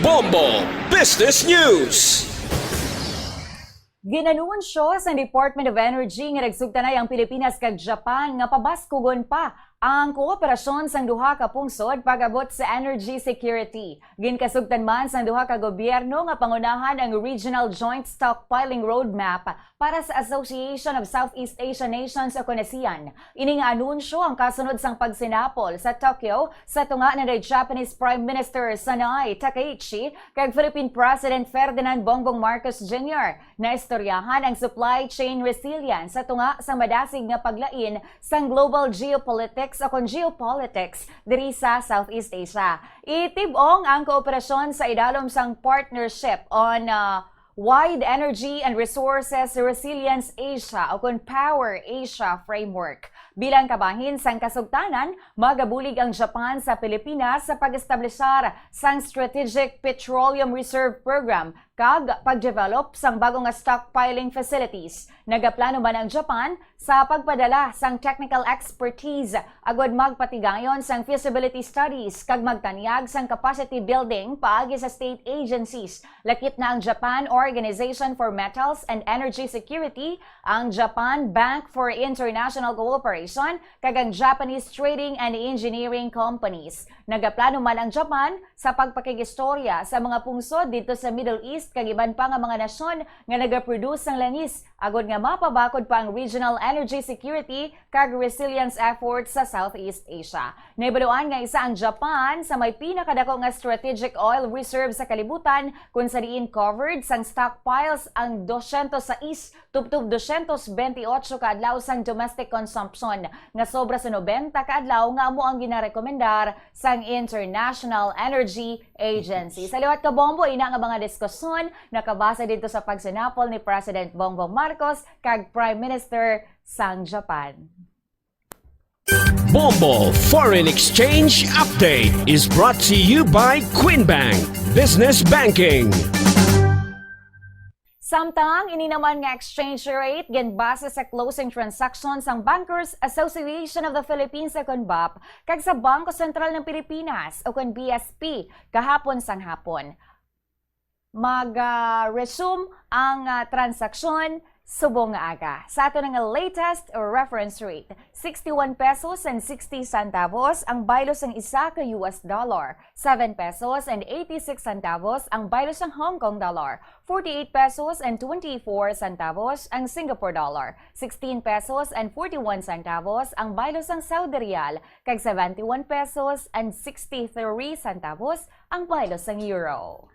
Bombo Business News. Ginanunsyo sa Department of Energy nga nagsugtanay ang Pilipinas kag Japan nga pabaskugon pa ang kooperasyon sang duha ka pungsod pag-abot sa energy security. Ginkasugtan man sang duha ka gobyerno nga pangunahan ang Regional Joint Stockpiling Roadmap para sa Association of Southeast Asian Nations o ASEAN. Ini nga anunsyo ang kasunod sang pagsinapol sa Tokyo sa tunga na Japanese Prime Minister Sanai Takaichi kag Philippine President Ferdinand Bongbong Marcos Jr. na istoryahan ang supply chain resilience sa tunga sa madasig nga paglain sang global geopolitics o geopolitics diri sa Southeast Asia. Itibong ang kooperasyon sa idalom sang Partnership on Wide Energy and Resources Resilience Asia o Power Asia Framework. Bilang kabahin sang kasugtanan, magabulig ang Japan sa Pilipinas sa pag-establishar sang Strategic Petroleum Reserve Program kag pag-develop sang bagong stockpiling facilities. Nagaplano man ang Japan sa pagpadala sang technical expertise agod magpatigayon sang feasibility studies kag magtanyag sang capacity building paagi sa state agencies. Lakip na ang Japan Organization for Metals and Energy Security, ang Japan Bank for International Cooperation kag ang Japanese Trading and Engineering Companies. Nagaplano man ang Japan sa pagpakigistorya sa mga pungsod dito sa Middle East kag iban pa nga mga nasyon nga nagaproduce ng langis agod nga mapabakod pa ang regional energy security kag resilience efforts sa Southeast Asia. Naibaluan nga isa ang Japan sa may pinakadako nga strategic oil reserve sa kalibutan kung sa diin covered sang stockpiles ang 206 tubtub 228 kaadlaw sang domestic consumption nga sobra sa 90 kaadlaw nga amo ang ginarekomendar sang International Energy Agency. Sa liwat ka Bombo, ina nga mga diskusyon nakabasa dito sa pagsinapol ni President Bongbong Marcos kag Prime Minister sang Japan. Bombo Foreign Exchange Update is brought to you by Quinbank Business Banking. Samtang ini naman nga exchange rate ginbase sa closing transactions ang Bankers Association of the Philippines o BAP kag sa Bangko Sentral ng Pilipinas o BSP kahapon sang hapon. Mag-resume ang transaksyon subong nga aga. Sa ato nga latest reference rate, 61 pesos and 60 centavos ang baylos ng isa ka US dollar, 7 pesos and 86 centavos ang baylos ng Hong Kong dollar, 48 pesos and 24 centavos ang Singapore dollar, 16 pesos and 41 centavos ang baylos ng Saudi Rial, kag 71 pesos and 63 centavos ang baylos ng euro.